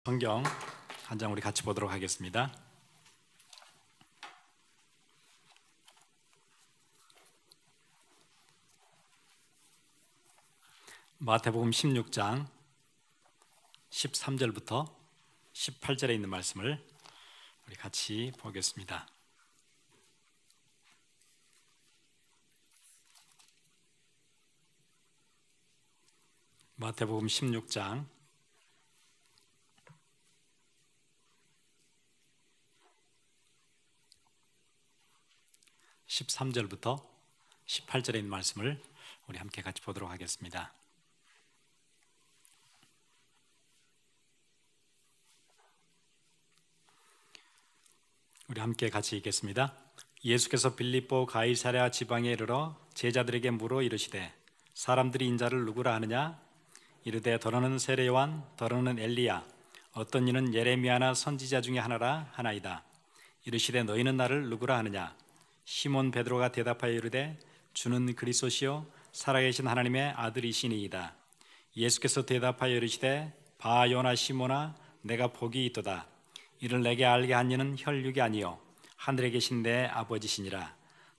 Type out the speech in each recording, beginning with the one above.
성경 한 장 우리 같이 보도록 하겠습니다. 마태복음 16장 13절부터 18절에 있는 말씀을 우리 같이 보겠습니다. 마태복음 16장 13절부터 18절에 있는 말씀을 우리 함께 같이 보도록 하겠습니다. 우리 함께 같이 읽겠습니다. 예수께서 빌립보 가이사랴 지방에 이르러 제자들에게 물어 이르시되 사람들이 인자를 누구라 하느냐? 이르되 더러는 세례 요한, 더러는 엘리야, 어떤 이는 예레미야나 선지자 중에 하나라 하나이다. 이르시되 너희는 나를 누구라 하느냐? 시몬 베드로가 대답하여 이르되 주는 그리스도시요 살아계신 하나님의 아들이시니이다. 예수께서 대답하여 이르시되 바 요나 시몬아, 내가 복이 있도다. 이를 내게 알게 한 이는 혈육이 아니요 하늘에 계신 내 아버지시니라.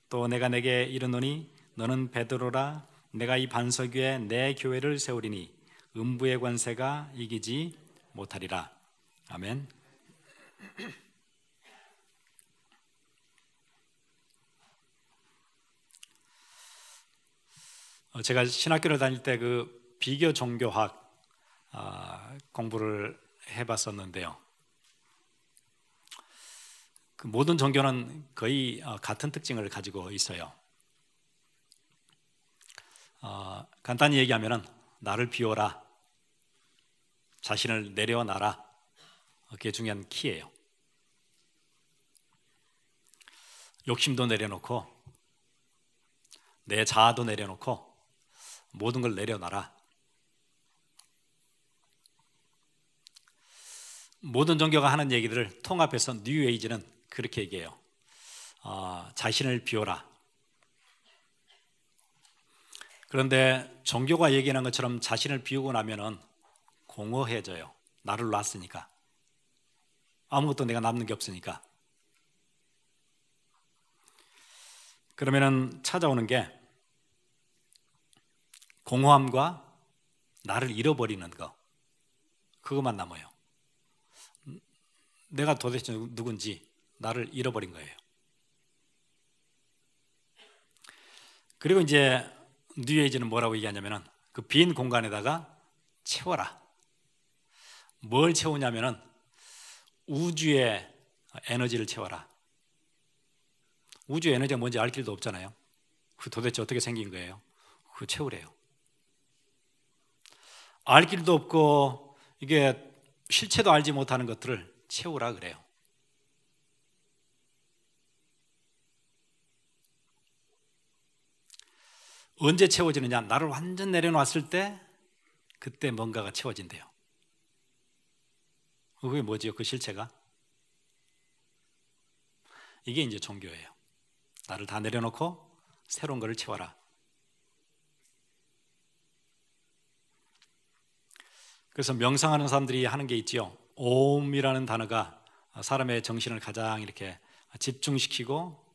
또 내가 내게 이르노니 너는 베드로라. 내가 이 반석 위에 내 교회를 세우리니 음부의 권세가 이기지 못하리라. 아멘. 제가 신학교를 다닐 때 그 비교 종교학 공부를 해봤었는데요. 그 모든 종교는 거의 같은 특징을 가지고 있어요. 간단히 얘기하면은 나를 비워라, 자신을 내려놔라, 그게 중요한 키예요. 욕심도 내려놓고 내 자아도 내려놓고 모든 걸 내려놔라. 모든 종교가 하는 얘기들을 통합해서 뉴에이지는 그렇게 얘기해요. 자신을 비워라. 그런데 종교가 얘기하는 것처럼 자신을 비우고 나면은 공허해져요. 나를 놨으니까. 아무것도 내가 남는 게 없으니까. 그러면은 찾아오는 게 공허함과 나를 잃어버리는 거, 그것만 남아요. 내가 도대체 누군지 나를 잃어버린 거예요. 그리고 이제 뉴에이지는 뭐라고 얘기하냐면은 그 빈 공간에다가 채워라. 뭘 채우냐면은 우주의 에너지를 채워라. 우주의 에너지가 뭔지 알 길도 없잖아요. 그 도대체 어떻게 생긴 거예요? 그거 채우래요. 알 길도 없고 이게 실체도 알지 못하는 것들을 채우라 그래요. 언제 채워지느냐? 나를 완전 내려놨을 때 그때 뭔가가 채워진대요. 그게 뭐지요? 그 실체가? 이게 이제 종교예요. 나를 다 내려놓고 새로운 것을 채워라. 그래서 명상하는 사람들이 하는 게 있지요. 옴이라는 단어가 사람의 정신을 가장 이렇게 집중시키고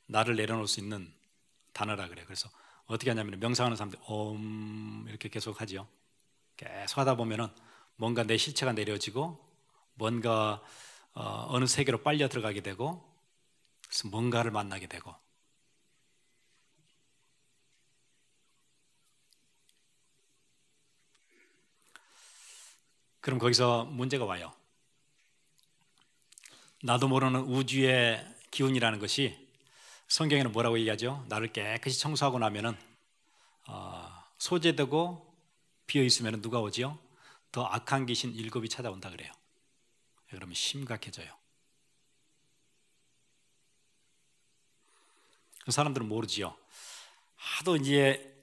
나를 내려놓을 수 있는 단어라 그래요. 그래서 어떻게 하냐면 명상하는 사람들 옴 이렇게 계속 하죠. 계속 하다 보면은 뭔가 내 실체가 내려지고 뭔가 어느 세계로 빨려 들어가게 되고 그래서 뭔가를 만나게 되고. 그럼 거기서 문제가 와요. 나도 모르는 우주의 기운이라는 것이 성경에는 뭐라고 얘기하죠? 나를 깨끗이 청소하고 나면은 소재되고 비어 있으면 누가 오지요? 더 악한 귀신 7이 찾아온다 그래요. 그러면 심각해져요. 그 사람들은 모르지요. 하도 이제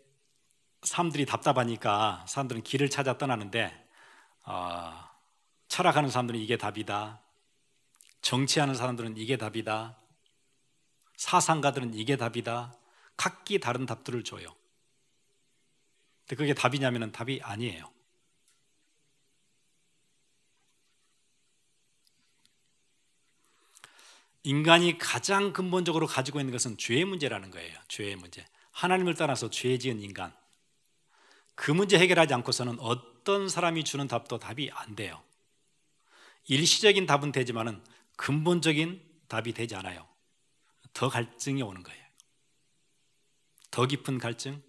사람들이 답답하니까 사람들은 길을 찾아 떠나는데 철학하는 사람들은 이게 답이다. 정치하는 사람들은 이게 답이다. 사상가들은 이게 답이다. 각기 다른 답들을 줘요. 근데 그게 답이냐면 답이 아니에요. 인간이 가장 근본적으로 가지고 있는 것은 죄의 문제라는 거예요. 죄의 문제. 하나님을 떠나서 죄 지은 인간. 그 문제 해결하지 않고서는 어떤 사람이 주는 답도 답이 안 돼요. 일시적인 답은 되지만은 근본적인 답이 되지 않아요. 더 갈증이 오는 거예요. 더 깊은 갈증,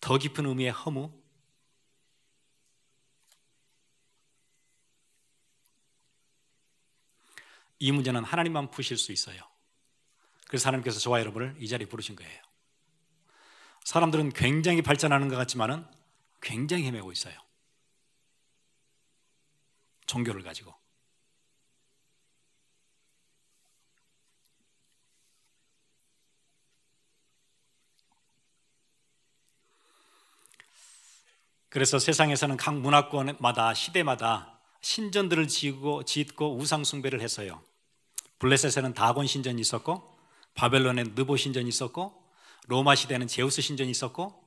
더 깊은 의미의 허무. 이 문제는 하나님만 푸실 수 있어요. 그래서 하나님께서 저와 여러분을 이 자리에 부르신 거예요. 사람들은 굉장히 발전하는 것 같지만은 굉장히 헤매고 있어요. 종교를 가지고. 그래서 세상에서는 각 문화권마다 시대마다 신전들을 짓고 우상 숭배를 했어요. 블레셋에는 다곤 신전이 있었고, 바벨론에는 느보 신전이 있었고, 로마 시대에는 제우스 신전이 있었고,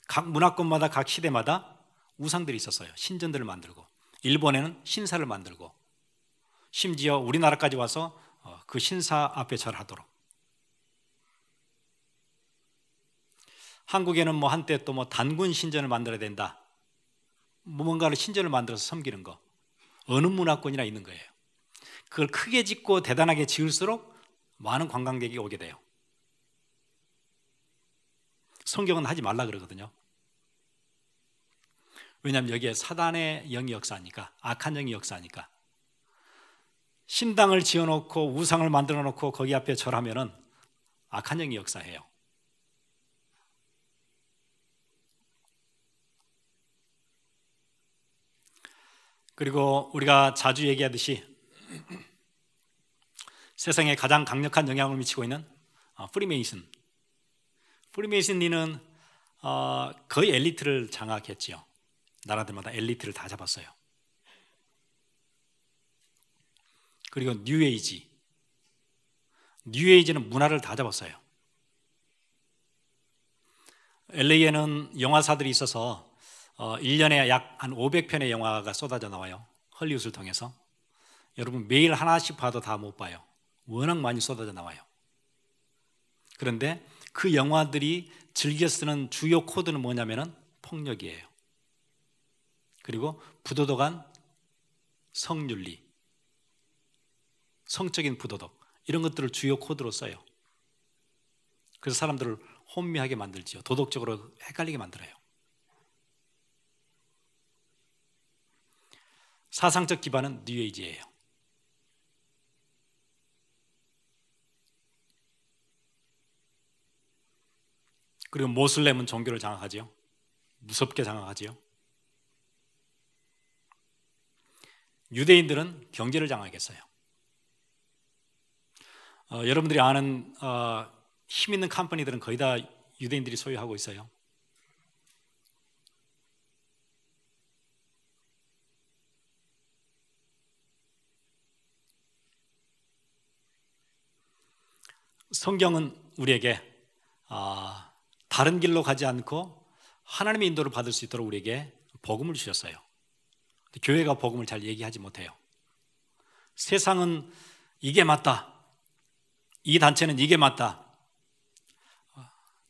각 문화권마다 각 시대마다 우상들이 있었어요. 신전들을 만들고, 일본에는 신사를 만들고, 심지어 우리나라까지 와서 그 신사 앞에 절하도록. 한국에는 한때 또 단군 신전을 만들어야 된다. 뭔가를 신전을 만들어서 섬기는 거. 어느 문화권이나 있는 거예요. 그걸 크게 짓고 대단하게 지을수록 많은 관광객이 오게 돼요. 성경은 하지 말라 그러거든요. 왜냐하면 여기에 사단의 영이 역사하니까, 악한 영이 역사하니까. 신당을 지어놓고 우상을 만들어 놓고 거기 앞에 절하면은 악한 영이 역사해요. 그리고 우리가 자주 얘기하듯이 세상에 가장 강력한 영향을 미치고 있는 프리메이슨. 프리메이슨리는 거의 엘리트를 장악했지요. 나라들마다 엘리트를 다 잡았어요. 그리고 뉴에이지. 뉴에이지는 문화를 다 잡았어요. LA에는 영화사들이 있어서 1년에 약 한 500편의 영화가 쏟아져 나와요. 헐리우드를 통해서. 여러분 매일 하나씩 봐도 다 못 봐요. 워낙 많이 쏟아져 나와요. 그런데 그 영화들이 즐겨 쓰는 주요 코드는 뭐냐면은 폭력이에요. 그리고 부도덕한 성윤리, 성적인 부도덕, 이런 것들을 주요 코드로 써요. 그래서 사람들을 혼미하게 만들지요. 도덕적으로 헷갈리게 만들어요. 사상적 기반은 뉴에이지예요. 그리고 모슬렘은 종교를 장악하지요. 무섭게 장악하지요. 유대인들은 경제를 장악했어요. 여러분들이 아는 힘 있는 컴퍼니들은 거의 다 유대인들이 소유하고 있어요. 성경은 우리에게 다른 길로 가지 않고 하나님의 인도를 받을 수 있도록 우리에게 복음을 주셨어요. 교회가 복음을 잘 얘기하지 못해요. 세상은 이게 맞다, 이 단체는 이게 맞다,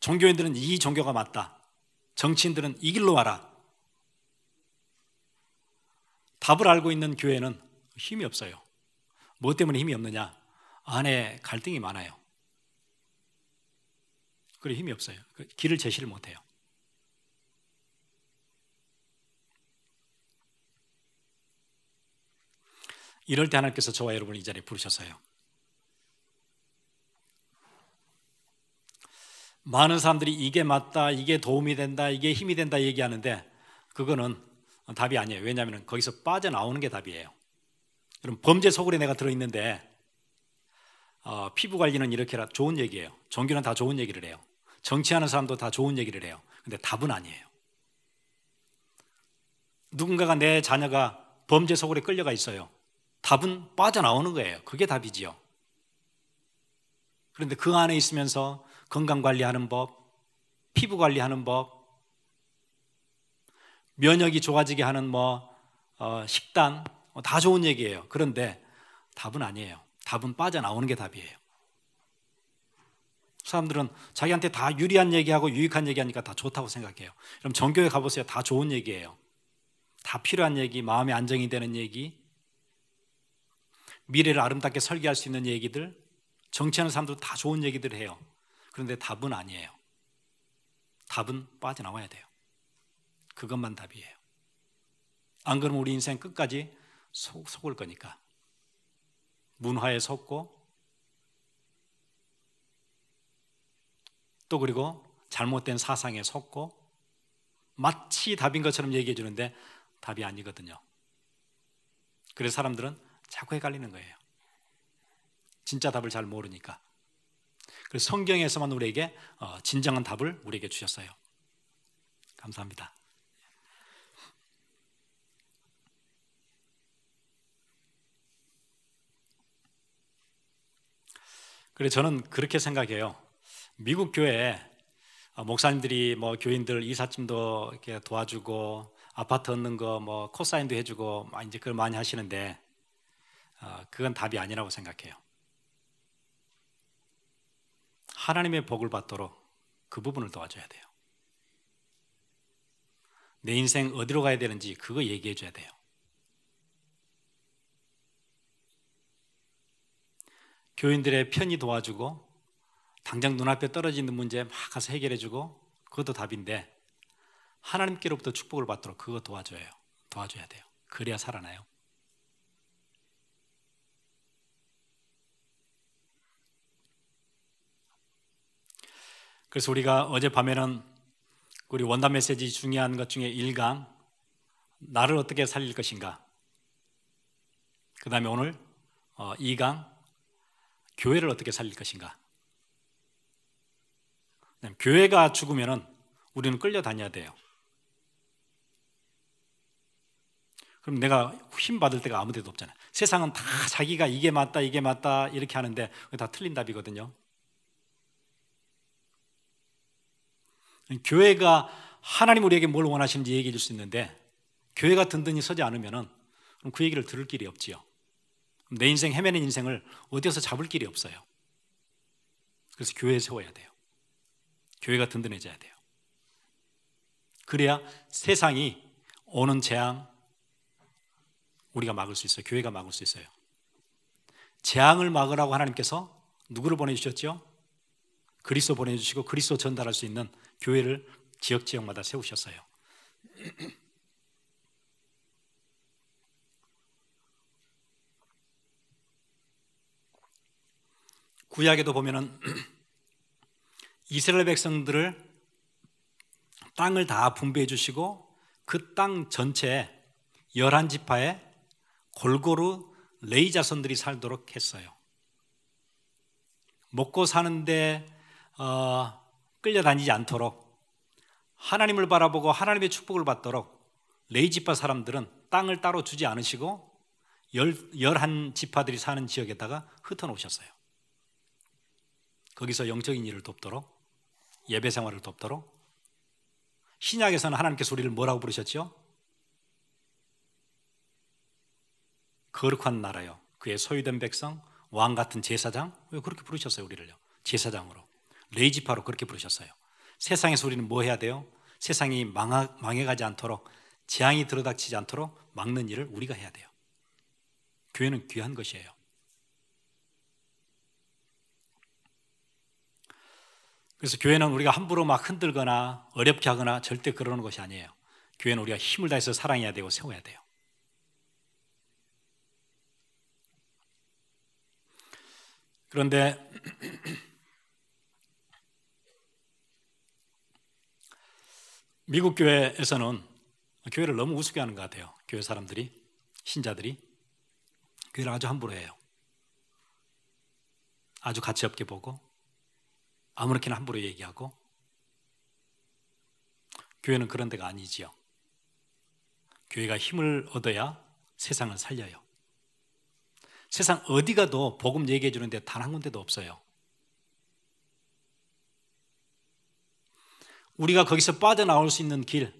종교인들은 이 종교가 맞다, 정치인들은 이 길로 와라. 답을 알고 있는 교회는 힘이 없어요. 뭐 때문에 힘이 없느냐? 안에 갈등이 많아요. 그래 힘이 없어요. 길을 제시를 못해요. 이럴 때 하나님께서 저와 여러분을 이 자리에 부르셨어요. 많은 사람들이 이게 맞다, 이게 도움이 된다, 이게 힘이 된다 얘기하는데 그거는 답이 아니에요. 왜냐하면 거기서 빠져나오는 게 답이에요. 그럼 범죄 소굴에 내가 들어있는데 피부 관리는 이렇게라 좋은 얘기예요. 종교는 다 좋은 얘기를 해요. 정치하는 사람도 다 좋은 얘기를 해요. 근데 답은 아니에요. 누군가가 내 자녀가 범죄 소굴에 끌려가 있어요. 답은 빠져나오는 거예요. 그게 답이지요. 그런데 그 안에 있으면서 건강관리하는 법, 피부 관리하는 법, 면역이 좋아지게 하는 식단, 다 좋은 얘기예요. 그런데 답은 아니에요. 답은 빠져나오는 게 답이에요. 사람들은 자기한테 다 유리한 얘기하고 유익한 얘기하니까 다 좋다고 생각해요. 그럼 정교회 가보세요. 다 좋은 얘기예요. 다 필요한 얘기, 마음의 안정이 되는 얘기, 미래를 아름답게 설계할 수 있는 얘기들, 정치하는 사람도 다 좋은 얘기들을 해요. 그런데 답은 아니에요. 답은 빠져나와야 돼요. 그것만 답이에요. 안 그러면 우리 인생 끝까지 속을 거니까. 문화에 속고, 또 그리고 잘못된 사상에 속고, 마치 답인 것처럼 얘기해 주는데 답이 아니거든요. 그래서 사람들은 자꾸 헷갈리는 거예요. 진짜 답을 잘 모르니까. 그래서 성경에서만 우리에게 진정한 답을 우리에게 주셨어요. 감사합니다. 그래서 저는 그렇게 생각해요. 미국 교회에 목사님들이 뭐 교인들 이삿짐도 이렇게 도와주고 아파트 얻는 거 뭐 코사인도 해주고 이제 그걸 많이 하시는데 그건 답이 아니라고 생각해요. 하나님의 복을 받도록 그 부분을 도와줘야 돼요. 내 인생 어디로 가야 되는지 그거 얘기해 줘야 돼요. 교인들의 편히 도와주고 당장 눈앞에 떨어지는 문제 막 가서 해결해 주고 그것도 답인데 하나님께로부터 축복을 받도록 그거 도와줘야 돼요. 그래야 살아나요. 그래서 우리가 어젯밤에는 우리 원단 메시지 중요한 것 중에 1강 나를 어떻게 살릴 것인가, 그 다음에 오늘 2강 교회를 어떻게 살릴 것인가. 교회가 죽으면 우리는 끌려다녀야 돼요. 그럼 내가 힘 받을 데가 아무 데도 없잖아요. 세상은 다 자기가 이게 맞다 이렇게 하는데 그게 다 틀린 답이거든요. 교회가 하나님 우리에게 뭘 원하시는지 얘기해 줄 수 있는데 교회가 든든히 서지 않으면 그럼 그 얘기를 들을 길이 없지요. 내 인생 헤매는 인생을 어디에서 잡을 길이 없어요. 그래서 교회에 세워야 돼요. 교회가 든든해져야 돼요. 그래야 세상이 오는 재앙 우리가 막을 수 있어요. 교회가 막을 수 있어요. 재앙을 막으라고 하나님께서 누구를 보내주셨죠? 그리스도 보내주시고 그리스도 전달할 수 있는 교회를 지역마다 세우셨어요. 구약에도 보면은 이스라엘 백성들을 땅을 다 분배해 주시고 그 땅 전체에 11지파에 골고루 레위 자손들이 살도록 했어요. 먹고 사는데 끌려다니지 않도록 하나님을 바라보고 하나님의 축복을 받도록 레위 지파 사람들은 땅을 따로 주지 않으시고 11지파들이 사는 지역에다가 흩어놓으셨어요. 거기서 영적인 일을 돕도록, 예배 생활을 돕도록. 신약에서는 하나님께서 우리를 뭐라고 부르셨죠? 거룩한 나라요, 그의 소유된 백성, 왕 같은 제사장. 왜 그렇게 부르셨어요? 우리를요, 제사장으로, 레위지파로 그렇게 부르셨어요. 세상에서 우리는 뭐 해야 돼요? 세상이 망해가지 않도록, 재앙이 들어닥치지 않도록 막는 일을 우리가 해야 돼요. 교회는 귀한 것이에요. 그래서 교회는 우리가 함부로 막 흔들거나 어렵게 하거나 절대 그러는 것이 아니에요. 교회는 우리가 힘을 다해서 사랑해야 되고 세워야 돼요. 그런데 미국 교회에서는 교회를 너무 우습게 하는 것 같아요. 교회 사람들이, 신자들이 교회를 아주 함부로 해요. 아주 가치 없게 보고 아무렇게나 함부로 얘기하고. 교회는 그런 데가 아니지요. 교회가 힘을 얻어야 세상을 살려요. 세상 어디 가도 복음 얘기해 주는데 단 한 군데도 없어요. 우리가 거기서 빠져나올 수 있는 길,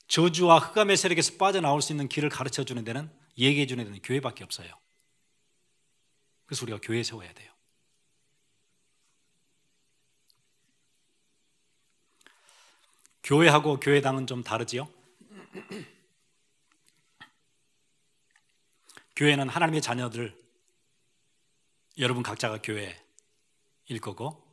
저주와 흑암의 세력에서 빠져나올 수 있는 길을 가르쳐 주는 데는, 얘기해 주는 데는 교회밖에 없어요. 그래서 우리가 교회 세워야 돼요. 교회하고 교회당은 좀 다르지요? 교회는 하나님의 자녀들, 여러분 각자가 교회일 거고,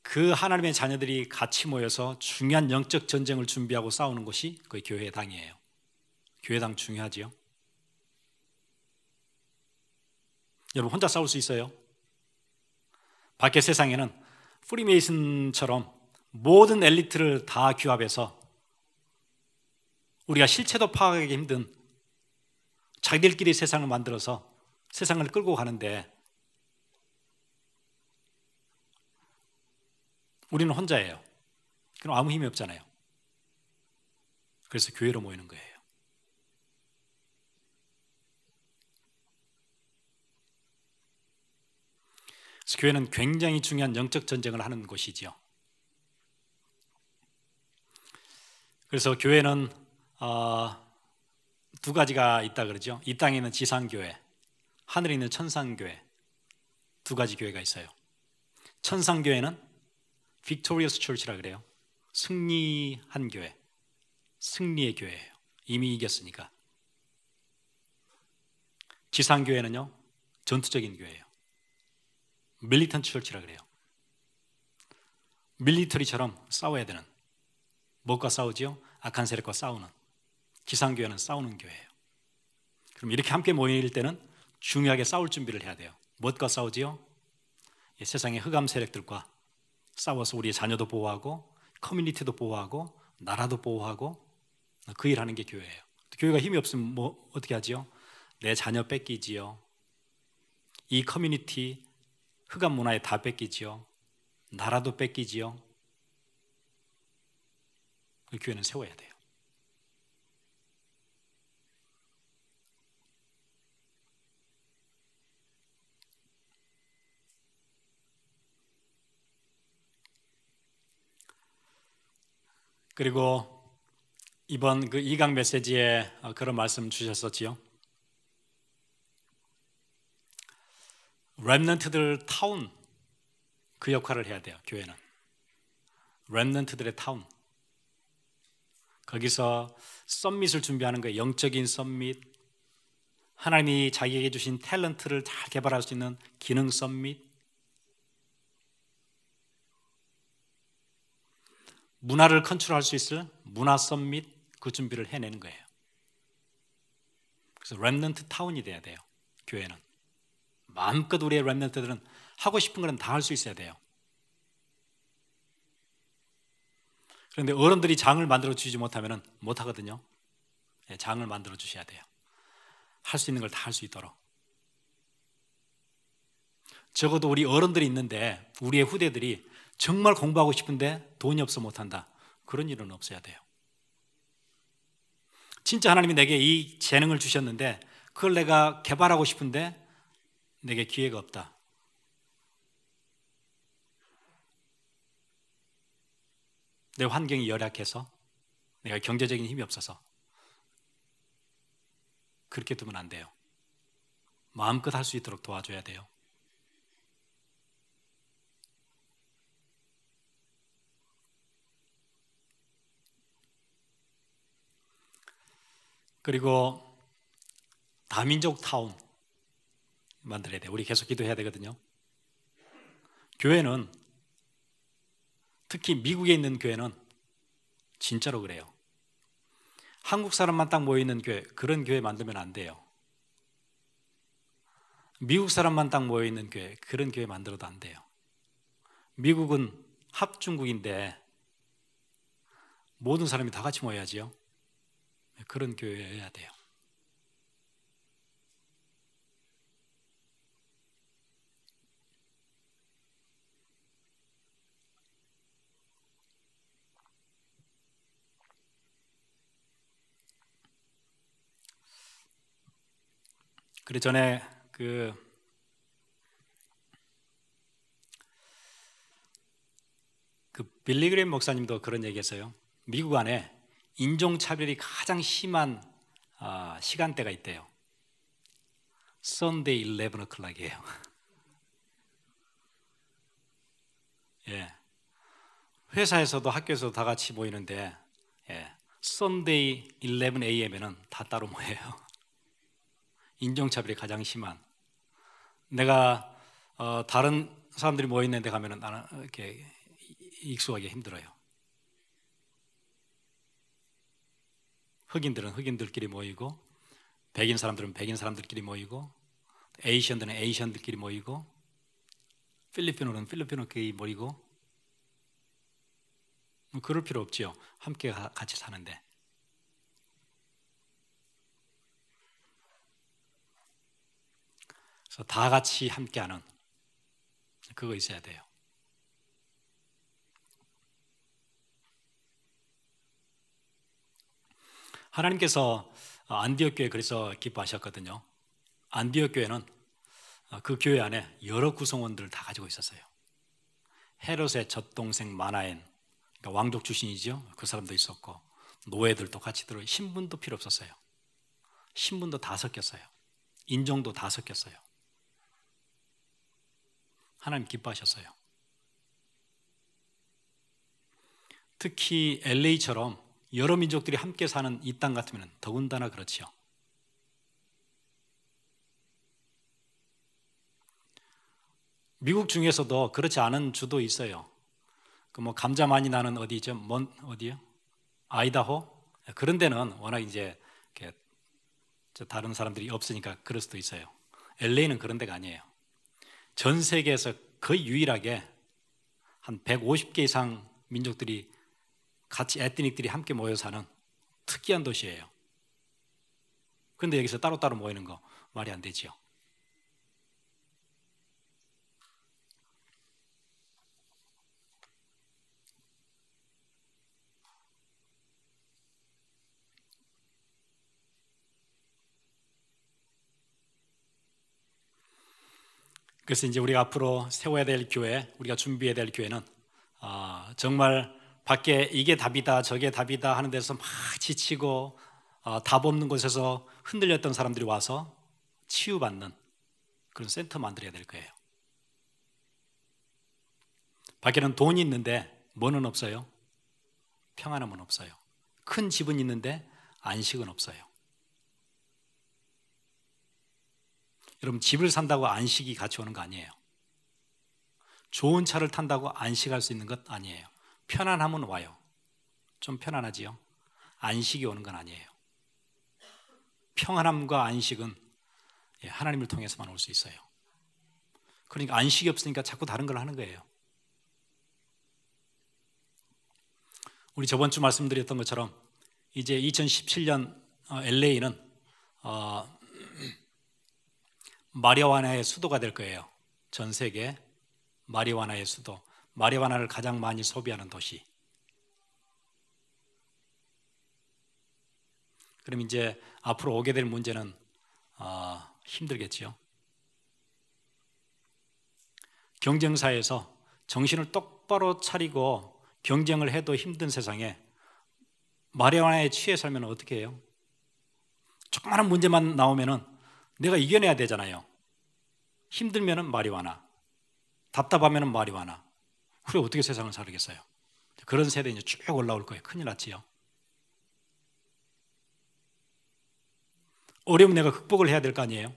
그 하나님의 자녀들이 같이 모여서 중요한 영적 전쟁을 준비하고 싸우는 곳이 그 교회당이에요. 교회당 중요하지요? 여러분 혼자 싸울 수 있어요? 밖에 세상에는 프리메이슨처럼 모든 엘리트를 다 규합해서 우리가 실체도 파악하기 힘든 자기들끼리 세상을 만들어서 세상을 끌고 가는데 우리는 혼자예요. 그럼 아무 힘이 없잖아요. 그래서 교회로 모이는 거예요. 그래서 교회는 굉장히 중요한 영적 전쟁을 하는 곳이지요. 그래서 교회는 두 가지가 있다 그러죠. 이 땅에 있는 지상교회, 하늘에 있는 천상교회, 두 가지 교회가 있어요. 천상교회는 Victorious Church라 그래요. 승리한 교회, 승리의 교회예요. 이미 이겼으니까. 지상교회는요, 전투적인 교회예요. Militant Church라 그래요. 밀리터리처럼 싸워야 되는, 무엇과 싸우지요? 악한 세력과 싸우는. 지상교회는 싸우는 교회예요. 그럼 이렇게 함께 모일 때는 중요하게 싸울 준비를 해야 돼요. 무엇과 싸우지요? 세상의 흑암 세력들과 싸워서 우리의 자녀도 보호하고 커뮤니티도 보호하고 나라도 보호하고 그 일하는 게 교회예요. 교회가 힘이 없으면 뭐 어떻게 하지요? 내 자녀 뺏기지요. 이 커뮤니티 흑암 문화에 다 뺏기지요. 나라도 뺏기지요. 그 교회는 세워야 돼요. 그리고 이번 그 2강 메시지에 그런 말씀 주셨었지요. 렘넌트들 타운, 그 역할을 해야 돼요. 교회는 렘넌트들의 타운. 거기서 썸밋을 준비하는 거예요. 영적인 썸밋, 하나님이 자기에게 주신 탤런트를 잘 개발할 수 있는 기능 썸밋, 문화를 컨트롤할 수 있을 문화 썸밋, 그 준비를 해내는 거예요. 그래서 렘넌트 타운이 돼야 돼요. 교회는 마음껏 우리의 렘넌트들은 하고 싶은 거는 다 할 수 있어야 돼요. 그런데 어른들이 장을 만들어 주지 못하면 못 하거든요. 장을 만들어 주셔야 돼요. 할 수 있는 걸 다 할 수 있도록. 적어도 우리 어른들이 있는데 우리의 후대들이 정말 공부하고 싶은데 돈이 없어 못한다, 그런 일은 없어야 돼요. 진짜 하나님이 내게 이 재능을 주셨는데 그걸 내가 개발하고 싶은데 내게 기회가 없다, 내 환경이 열악해서, 내가 경제적인 힘이 없어서, 그렇게 두면 안 돼요. 마음껏 할 수 있도록 도와줘야 돼요. 그리고 다민족 타운 만들어야 돼요. 우리 계속 기도해야 되거든요. 교회는, 특히 미국에 있는 교회는 진짜로 그래요. 한국 사람만 딱 모여있는 교회, 그런 교회 만들면 안 돼요. 미국 사람만 딱 모여있는 교회, 그런 교회 만들어도 안 돼요. 미국은 합중국인데 모든 사람이 다 같이 모여야지요. 그런 교회여야 돼요. 그래 전에 그 빌리 그레임 목사님도 그런 얘기했어요. 미국 안에 인종차별이 가장 심한 시간대가 있대요. Sunday 11 o'clock이에요. 예. 회사에서도 학교에서도 다 같이 모이는데 예. Sunday 11 a.m.에는 다 따로 모여요. 인종차별이 가장 심한. 내가 다른 사람들이 모여 있는 데 가면은 나는 이렇게 익숙하기 힘들어요. 흑인들은 흑인들끼리 모이고, 백인 사람들은 백인 사람들끼리 모이고, 에이시안들은 에이시안들끼리 모이고, 필리핀어는 필리핀어끼리 모이고. 그럴 필요 없지요. 함께 같이 사는데. 그래서 다 같이 함께하는 그거 있어야 돼요. 하나님께서 안디옥 교회 그래서 기뻐하셨거든요. 안디옥 교회는 그 교회 안에 여러 구성원들을 다 가지고 있었어요. 헤롯의 젖동생 마나엔, 그러니까 왕족 출신이죠. 그 사람도 있었고, 노예들도 같이 들어. 신분도 필요 없었어요. 신분도 다 섞였어요. 인종도 다 섞였어요. 하나님 기뻐하셨어요. 특히 LA처럼 여러 민족들이 함께 사는 이 땅 같으면 더군다나 그렇지요. 미국 중에서도 그렇지 않은 주도 있어요. 그 뭐 감자 많이 나는 어디죠? 어디요? 아이다호? 그런 데는 워낙 이제 이렇게 다른 사람들이 없으니까 그럴 수도 있어요. LA는 그런 데가 아니에요. 전 세계에서 거의 유일하게 한 150개 이상 민족들이 같이 에트닉들이 함께 모여 사는 특이한 도시예요. 그런데 여기서 따로따로 모이는 거 말이 안 되지요. 그래서 이제 우리가 앞으로 세워야 될 교회, 우리가 준비해야 될 교회는 정말 밖에 이게 답이다 저게 답이다 하는 데서 막 지치고 답 없는 곳에서 흔들렸던 사람들이 와서 치유받는 그런 센터 만들어야 될 거예요. 밖에는 돈이 있는데 뭐는 없어요? 평안함은 없어요. 큰 집은 있는데 안식은 없어요. 여러분, 집을 산다고 안식이 같이 오는 거 아니에요. 좋은 차를 탄다고 안식할 수 있는 것 아니에요. 편안함은 와요. 좀 편안하지요? 안식이 오는 건 아니에요. 평안함과 안식은 하나님을 통해서만 올 수 있어요. 그러니까 안식이 없으니까 자꾸 다른 걸 하는 거예요. 우리 저번 주 말씀드렸던 것처럼 이제 2017년 LA는 마리화나의 수도가 될 거예요. 전 세계 마리화나의 수도, 마리화나를 가장 많이 소비하는 도시. 그럼 이제 앞으로 오게 될 문제는 힘들겠지요. 경쟁사에서 정신을 똑바로 차리고 경쟁을 해도 힘든 세상에 마리화나에 취해 살면 어떻게 해요? 조그마한 문제만 나오면은 내가 이겨내야 되잖아요. 힘들면은 마리화나, 답답하면은 마리화나. 그래 어떻게 세상을 살겠어요? 그런 세대 이제 쭉 올라올 거예요. 큰일 났지요. 어려우면 내가 극복을 해야 될 거 아니에요?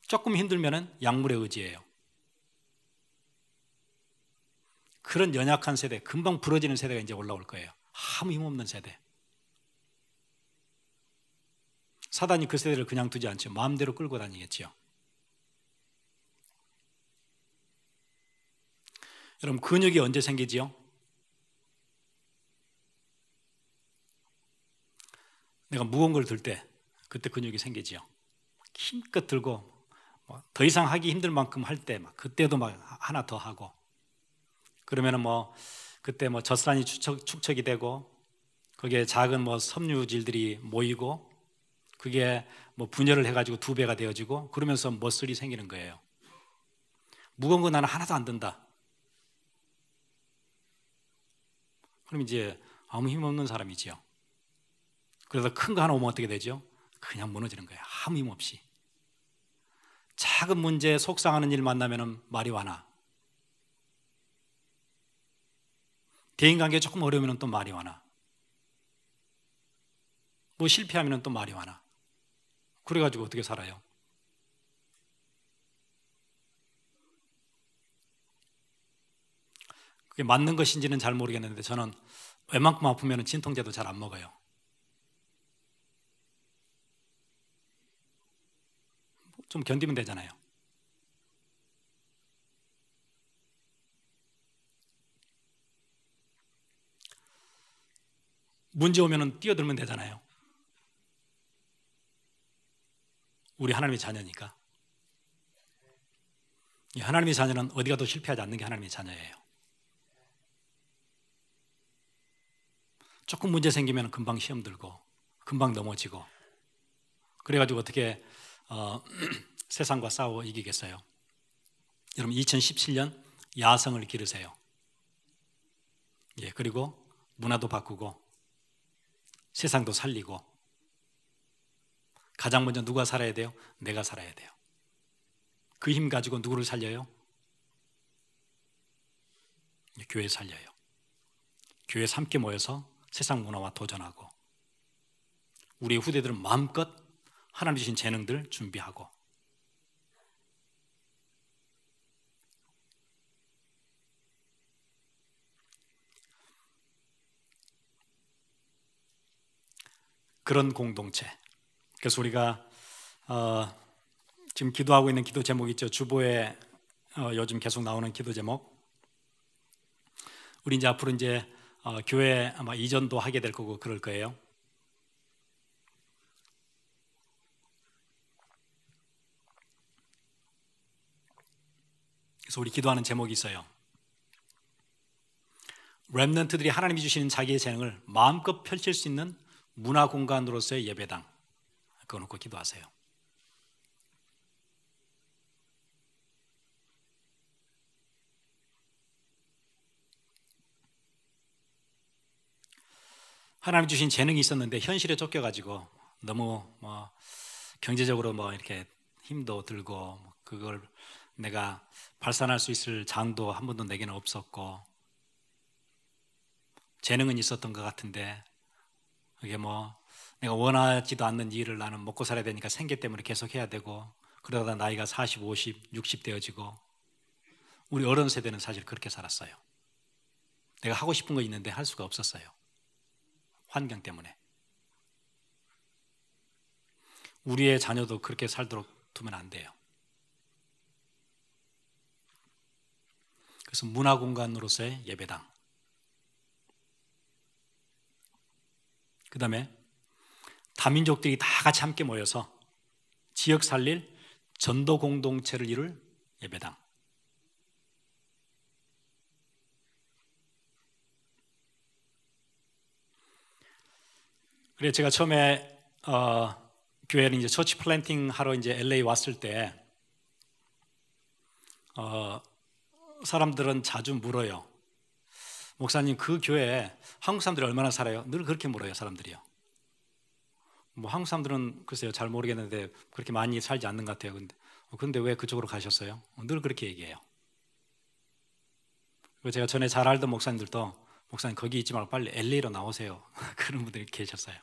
조금 힘들면은 약물에 의지해요. 그런 연약한 세대, 금방 부러지는 세대가 이제 올라올 거예요. 아무 힘없는 세대. 사단이 그 세대를 그냥 두지 않죠. 마음대로 끌고 다니겠죠. 여러분, 근육이 언제 생기지요? 내가 무거운 걸 들 때 그때 근육이 생기지요. 힘껏 들고 더 이상 하기 힘들 만큼 할 때 그때도 막 하나 더 하고, 그러면은 그때 젖산이 축적이 되고 거기에 작은 섬유질들이 모이고 그게 분열을 해가지고 2배가 되어지고 그러면서 머슬이 생기는 거예요. 무거운 거 나는 하나도 안 든다. 그럼 이제 아무 힘 없는 사람이지요. 그래서 큰 거 하나 오면 어떻게 되죠? 그냥 무너지는 거예요. 아무 힘 없이. 작은 문제에 속상하는 일 만나면 말이 와나. 대인관계 조금 어려우면 또 말이 와나. 뭐 실패하면 또 말이 와나. 그래가지고 어떻게 살아요? 그게 맞는 것인지는 잘 모르겠는데 저는 웬만큼 아프면 진통제도 잘 안 먹어요. 좀 견디면 되잖아요. 문제 오면 뛰어들면 되잖아요. 우리 하나님의 자녀니까. 이 하나님의 자녀는 어디 가도 실패하지 않는 게 하나님의 자녀예요. 조금 문제 생기면 금방 시험 들고 금방 넘어지고 그래가지고 어떻게 세상과 싸워 이기겠어요? 여러분 2017년 야성을 기르세요. 예, 그리고 문화도 바꾸고 세상도 살리고 가장 먼저 누가 살아야 돼요? 내가 살아야 돼요. 그 힘 가지고 누구를 살려요? 교회 살려요. 교회에서 함께 모여서 세상 문화와 도전하고 우리 후대들은 마음껏 하나님 주신 재능들 준비하고 그런 공동체. 그래서 우리가 지금 기도하고 있는 기도 제목이 있죠. 주보에 요즘 계속 나오는 기도 제목. 우리 이제 앞으로 이제 교회 아마 이전도 하게 될 거고 그럴 거예요. 그래서 우리 기도하는 제목이 있어요. 렘넌트들이 하나님이 주시는 자기의 재능을 마음껏 펼칠 수 있는 문화 공간으로서의 예배당. 그거 놓고 기도하세요. 하나님 주신 재능이 있었는데 현실에 쫓겨가지고 너무 경제적으로 이렇게 힘도 들고 그걸 내가 발산할 수 있을 장도 한 번도 내게는 없었고 재능은 있었던 것 같은데 그게 내가 원하지도 않는 일을 나는 먹고 살아야 되니까 생계 때문에 계속 해야 되고 그러다 나이가 40, 50, 60 되어지고 우리 어른 세대는 사실 그렇게 살았어요. 내가 하고 싶은 거 있는데 할 수가 없었어요. 환경 때문에. 우리의 자녀도 그렇게 살도록 두면 안 돼요. 그래서 문화공간으로서의 예배당. 그 다음에 다민족들이 다 같이 함께 모여서 지역 살릴 전도 공동체를 이룰 예배당. 그래 제가 처음에 교회는 이제 처치 플랜팅 하러 이제 LA 왔을 때 사람들은 자주 물어요. 목사님 그 교회에 한국 사람들이 얼마나 살아요? 늘 그렇게 물어요 사람들이요. 한국 사람들은 글쎄요 잘 모르겠는데 그렇게 많이 살지 않는 것 같아요. 근데 왜 그쪽으로 가셨어요? 늘 그렇게 얘기해요. 그리고 제가 전에 잘 알던 목사님들도 목사님 거기 있지 말고 빨리 LA로 나오세요. 그런 분들이 계셨어요.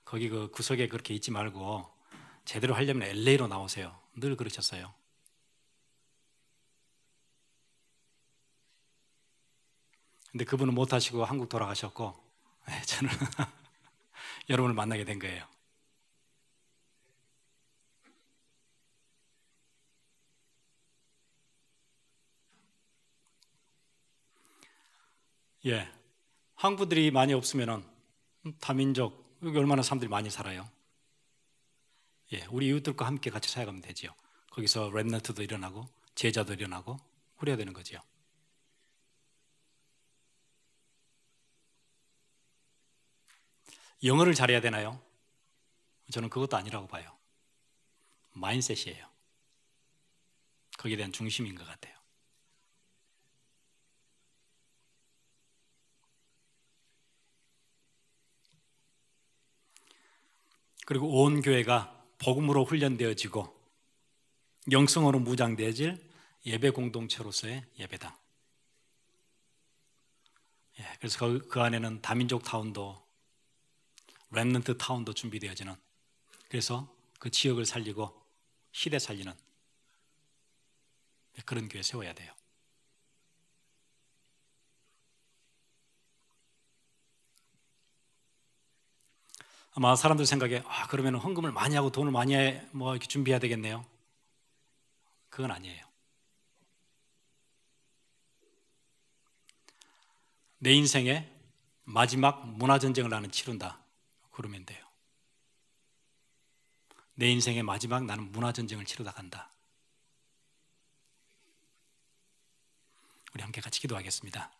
거기 그 구석에 그렇게 있지 말고 제대로 하려면 LA로 나오세요. 늘 그러셨어요. 근데 그분은 못 하시고 한국 돌아가셨고 저는 여러분을 만나게 된 거예요. 예, 한국 분들이 많이 없으면은 다민족 여기 얼마나 사람들이 많이 살아요. 예, 우리 이웃들과 함께 같이 살아가면 되지요. 거기서 렘넌트도 일어나고 제자도 일어나고 그래야 되는 거지요. 영어를 잘해야 되나요? 저는 그것도 아니라고 봐요. 마인셋이에요. 거기에 대한 중심인 것 같아요. 그리고 온 교회가 복음으로 훈련되어지고 영성으로 무장되어질 예배 공동체로서의 예배당. 그래서 그 안에는 다민족 타운도 렘넌트 타운도 준비되어지는, 그래서 그 지역을 살리고 시대 살리는 그런 교회 세워야 돼요. 아마 사람들 생각에 그러면 헌금을 많이 하고 돈을 많이 이렇게 준비해야 되겠네요. 그건 아니에요. 내 인생의 마지막 문화전쟁을 나는 치른다, 그러면 돼요. 내 인생의 마지막 나는 문화전쟁을 치르다 간다. 우리 함께 같이 기도하겠습니다.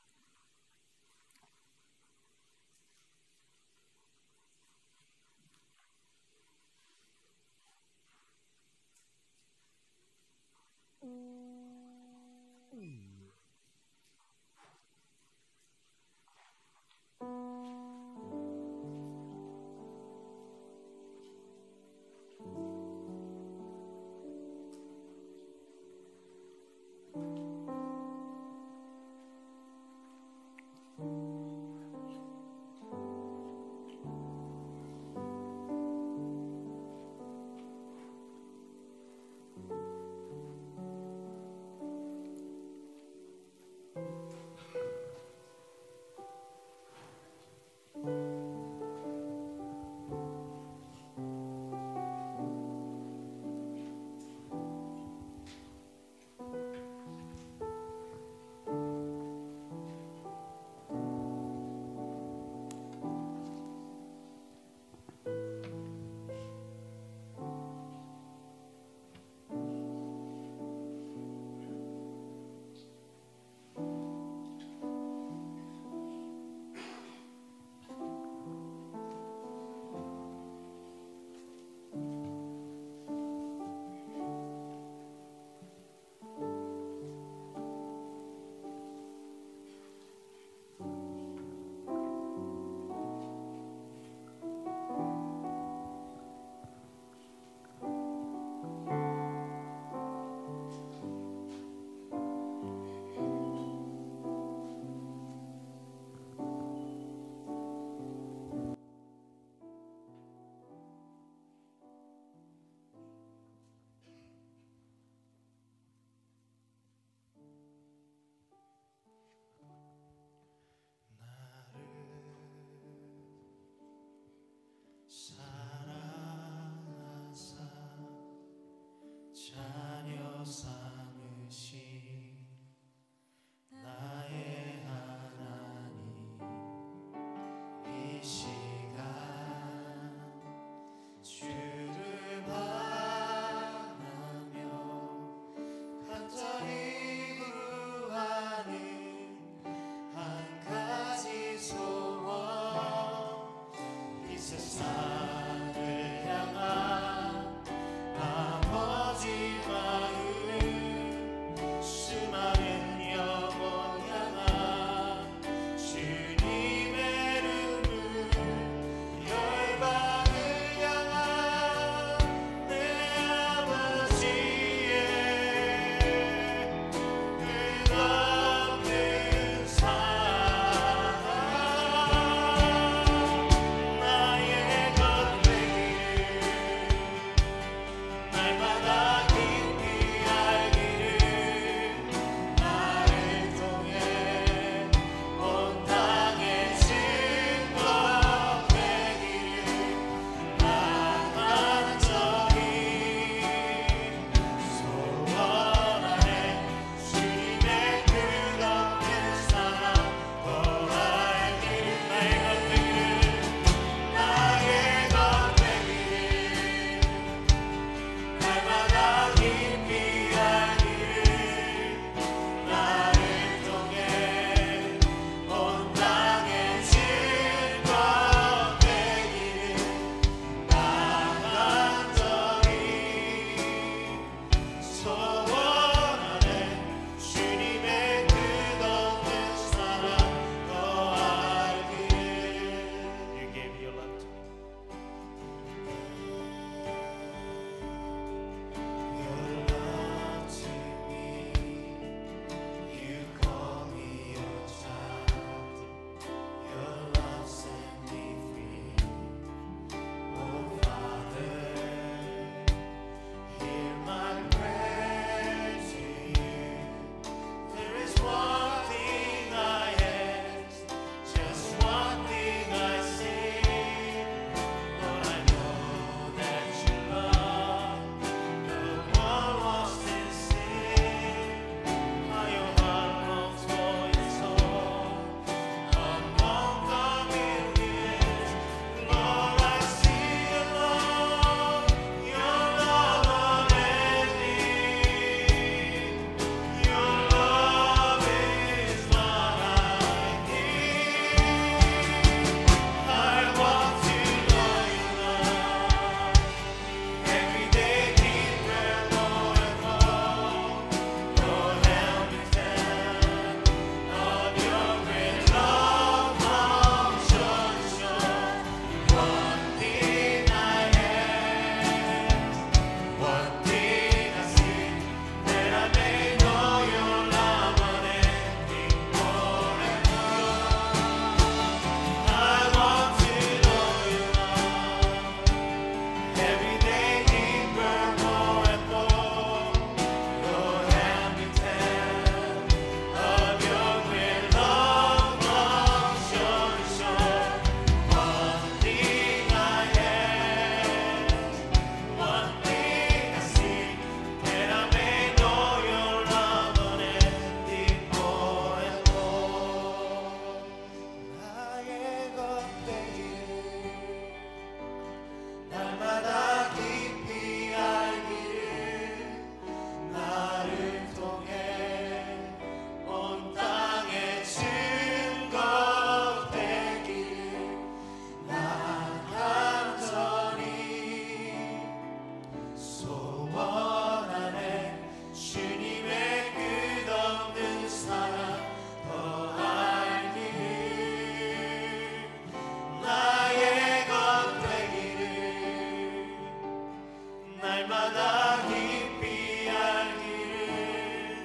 날마다 깊이 알기를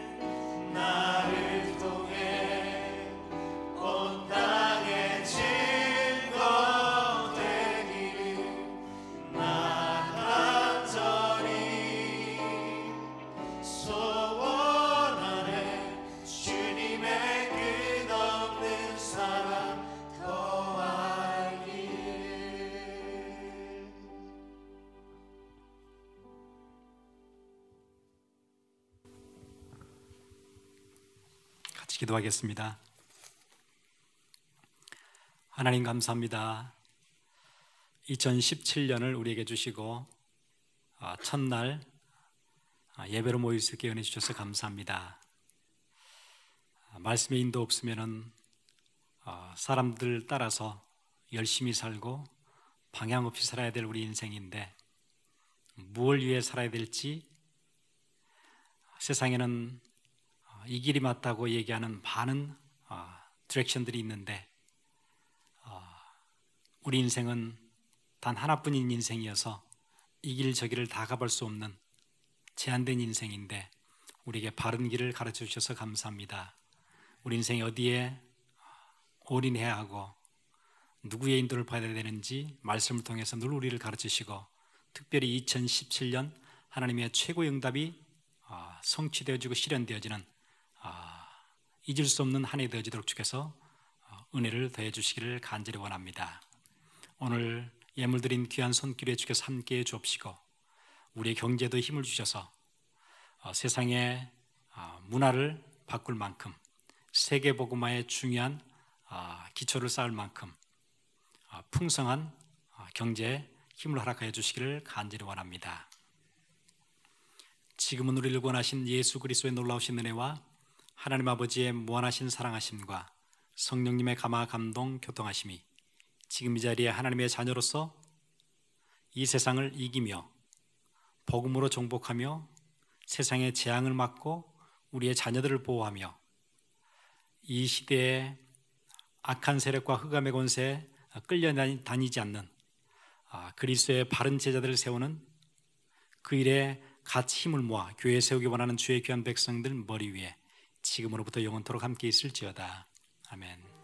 나를 통해 온 땅에 증거 되기를 나 간절히 소원하네 주님의 끝없는 사랑 더 알기를. 같이 기도하겠습니다. 하나님 감사합니다. 2017년을 우리에게 주시고 첫날 예배로 모일 수 있게 은혜 주셔서 감사합니다. 말씀의 인도 없으면은 사람들 따라서 열심히 살고 방향 없이 살아야 될 우리 인생인데 무엇을 위해 살아야 될지 세상에는 이 길이 맞다고 얘기하는 많은 디렉션들이 있는데 우리 인생은 단 하나뿐인 인생이어서 이 길 저 길을 다 가볼 수 없는 제한된 인생인데 우리에게 바른 길을 가르쳐 주셔서 감사합니다. 우리 인생이 어디에 올인해야 하고 누구의 인도를 받아야 되는지 말씀을 통해서 늘 우리를 가르치시고 특별히 2017년 하나님의 최고의 응답이 성취되어지고 실현되어지는 잊을 수 없는 한 해 되어지도록 주께서 은혜를 더해 주시기를 간절히 원합니다. 오늘 예물 드린 귀한 손길에 주께서 함께해 주옵시고 우리의 경제도 힘을 주셔서 세상의 문화를 바꿀 만큼 세계복음화의 중요한 기초를 쌓을 만큼 풍성한 경제에 힘을 허락하여 주시기를 간절히 원합니다. 지금은 우리를 구원하신 예수 그리스도의 놀라우신 은혜와 하나님 아버지의 무한하신 사랑하심과 성령님의 감화 감동 교통하심이 지금 이 자리에 하나님의 자녀로서 이 세상을 이기며 복음으로 정복하며 세상의 재앙을 막고 우리의 자녀들을 보호하며 이 시대의 악한 세력과 흑암의 권세에 끌려다니지 않는 그리스도의 바른 제자들을 세우는 그 일에 같이 힘을 모아 교회에 세우기 원하는 주의 귀한 백성들 머리 위에 지금으로부터 영원토록 함께 있을지어다. 아멘.